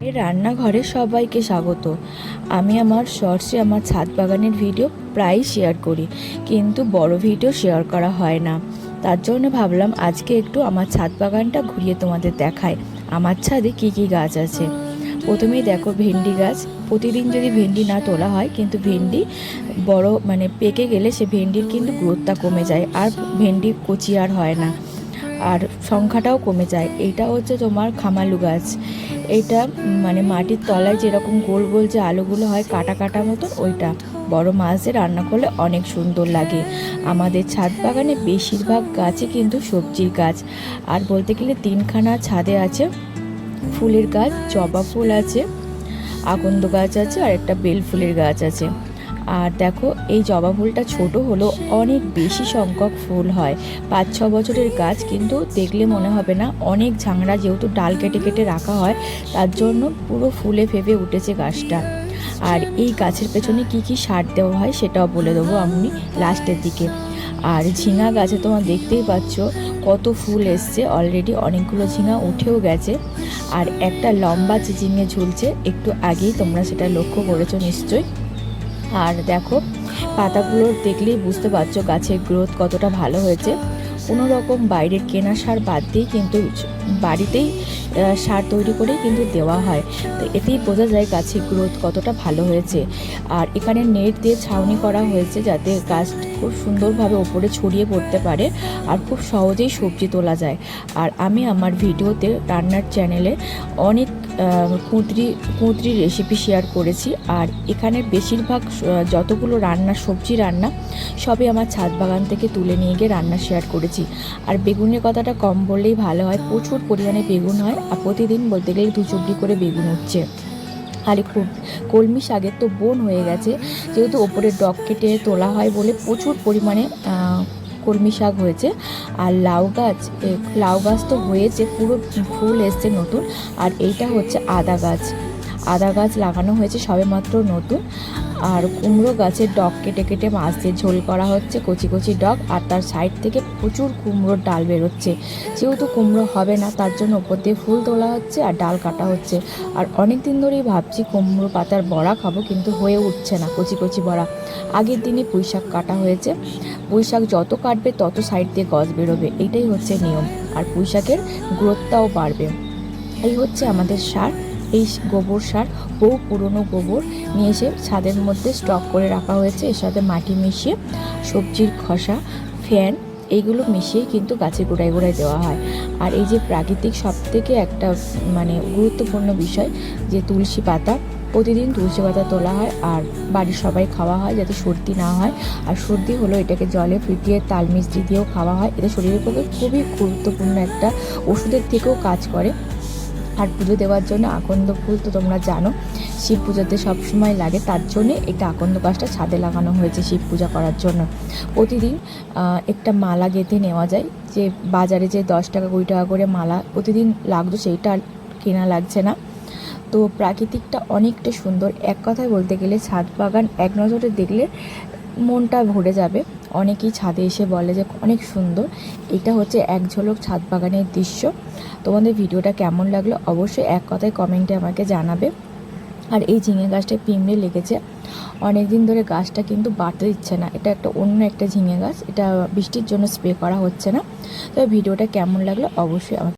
এই রান্নাঘরে সবাইকে স্বাগত। আমি আমার শর্টসে আমার ছাদ বাগানের ভিডিও প্রায়ই শেয়ার করি, কিন্তু বড় ভিডিও শেয়ার করা হয় না। তার জন্য ভাবলাম আজকে একটু আমার ছাদ বাগানটা ঘুরিয়ে তোমাদের দেখায় আমার ছাদে কী কী গাছ আছে। প্রথমেই দেখো ভেন্ডি গাছ। প্রতিদিন যদি ভেন্ডি না তোলা হয় কিন্তু ভেন্ডি বড় পেকে গেলে সে ভেন্ডির কিন্তু গ্রোথটা কমে যায়, আর ভেন্ডি কচি আর হয় না, আর সংখ্যাটাও কমে যায়। এইটা হচ্ছে তোমার খামালু গাছ। এইটা মাটির তলায় যেরকম গোল গোল যে আলুগুলো হয় কাটা কাটা মতন, ওইটা বড় মাছ দিয়ে রান্না করলে অনেক সুন্দর লাগে। আমাদের ছাদ বাগানে বেশিরভাগ গাছই কিন্তু সবজির গাছ। আর বলতে গেলে তিনখানা ছাদে আছে ফুলের গাছ, জবা ফুল আছে, আকন্দ গাছ আছে, আর একটা বেল ফুলের গাছ আছে। আর দেখো এই জবা ফুলটা ছোট হলেও অনেক বেশি সংখ্যক ফুল হয়। 5-6 বছরের গাছ, কিন্তু দেখলে মনে হবে না। অনেক ঝাংড়া, যেহেতু ডাল কেটে কেটে রাখা হয় তার জন্য পুরো ফুলে ফেপে উঠেছে গাছটা। আর এই গাছের পেছনে কি কি সার দেওয়া হয় সেটাও বলে দেবো আমি লাস্টের দিকে। আর ঝিঙা গাছে তোমার দেখতেই পাচ্ছ কত ফুল এসছে অলরেডি, অনেকগুলো ঝিঙা উঠেও গেছে। আর একটা লম্বা চিচিঙে ঝুলছে, একটু আগেই তোমরা সেটা লক্ষ্য করেছো নিশ্চয়ই। আর দেখো পাতাগুলো দেখলেই বুঝতে পারছো গাছের গ্রোথ কতটা ভালো হয়েছে। কোনো রকম বাইরের কেনা সার বাদ দিয়েই কিন্তু বাড়িতেই সার তৈরি করেই কিন্তু দেওয়া হয়। তো এতেই বোঝা যায় গাছের গ্রোথ কতটা ভালো হয়েছে। আর এখানে নেট দিয়ে ছাউনি করা হয়েছে যাতে গাছ খুব সুন্দরভাবে ওপরে ছড়িয়ে পড়তে পারে আর খুব সহজেই সবজি তোলা যায়। আর আমি আমার ভিডিওতে রান্নার চ্যানেলে অনেক কুঁদরি রেসিপি শেয়ার করেছি। আর এখানের বেশিরভাগ যতগুলো রান্না, সবজি রান্না, সবই আমার ছাদ বাগান থেকে তুলে নিয়ে গিয়ে রান্না শেয়ার করেছি। আর বেগুনের কথাটা কম বললেই ভালো হয়, প্রচুর পরিমাণে বেগুন হয়। আর প্রতিদিন বলতে গেলে 2 চুবড়ি করে বেগুন উঠছে। আর খুব কলমি শাকের তো বন হয়ে গেছে, যেহেতু ওপরে ডগ কেটে তোলা হয় বলে প্রচুর পরিমাণে কলমি শাক হয়েছে। আর লাউ গাছ তো হয়েছে, পুরো ফুল এসছে নতুন। আর এইটা হচ্ছে আদা গাছ লাগানো হয়েছে সবেমাত্র নতুন। আর কুমড়ো গাছের ডগ কেটে কেটে মাছ দিয়ে ঝোল করা হচ্ছে, কচি কচি ডগ। আর তার সাইড থেকে প্রচুর কুমড়োর ডাল বেরোচ্ছে। যেহেতু কুমড়ো হবে না তার জন্য ওপর দিয়ে ফুল তোলা হচ্ছে আর ডাল কাটা হচ্ছে। আর অনেক দিন ধরেই ভাবছি কুমড়ো পাতার বড়া খাবো, কিন্তু হয়ে উঠছে না কচি কচি বড়া। আগের দিনই পুঁই শাক কাটা হয়েছে। পুঁই শাক যত কাটবে তত সাইড দিয়ে গছ বেরোবে, এইটাই হচ্ছে নিয়ম। আর পুঁই শাকের গ্রোথটাও বাড়বে। এই হচ্ছে আমাদের সার। এই গোবর সার, বহু পুরনো গোবর নিয়ে এসে ছাদের মধ্যে স্টক করে রাখা হয়েছে। এর সাথে মাটি মিশিয়ে, সবজির খোসা, ফ্যান, এইগুলো মিশিয়ে কিন্তু গাছের গোড়ায় গোড়ায় দেওয়া হয়। আর এই যে প্রাকৃতিক সবথেকে একটা গুরুত্বপূর্ণ বিষয়, যে তুলসী পাতা, প্রতিদিন তুলসী পাতা তোলা হয় আর বাড়ির সবাই খাওয়া হয় যাতে সর্দি না হয়। আর সর্দি হলো এটাকে জলে ফুটিয়ে তাল মিষ্টি দিয়েও খাওয়া হয়। এটা শরীরের পক্ষে খুবই গুরুত্বপূর্ণ, একটা ওষুধের থেকেও কাজ করে। আর পুজো দেওয়ার জন্য আকন্দ ফুল তো তোমরা জানো শিব পুজোতে সবসময় লাগে, তার জন্যে একটা আকন্দ গাছটা ছাদে লাগানো হয়েছে শিব পূজা করার জন্য। প্রতিদিন একটা মালা গেঁথে নেওয়া যায়, যে বাজারে যে 10 টাকা 20 টাকা করে মালা প্রতিদিন লাগতো সেইটা কেনা লাগছে না। তো প্রাকৃতিকটা অনেকটা সুন্দর। এক কথায় বলতে গেলে ছাদ বাগান এক নজরে দেখলে মনটা ভরে যাবে। অনেকেই ছাদে এসে বলে যে অনেক সুন্দর। এটা হচ্ছে এক ঝলক ছাদ বাগানের দৃশ্য। তোমাদের ভিডিওটা কেমন লাগলো অবশ্যই এক কথায় কমেন্টে আমাকে জানাবে। আর এই ঝিঙে গাছটায় পিঁমড়ে লেগেছে অনেক দিন ধরে, গাছটা কিন্তু বাড়তে দিচ্ছে না। এটা অন্য একটা ঝিঙে গাছ, এটা বৃষ্টির জন্য স্প্রে করা হচ্ছে না। তবে ভিডিওটা কেমন লাগলো অবশ্যই আমাকে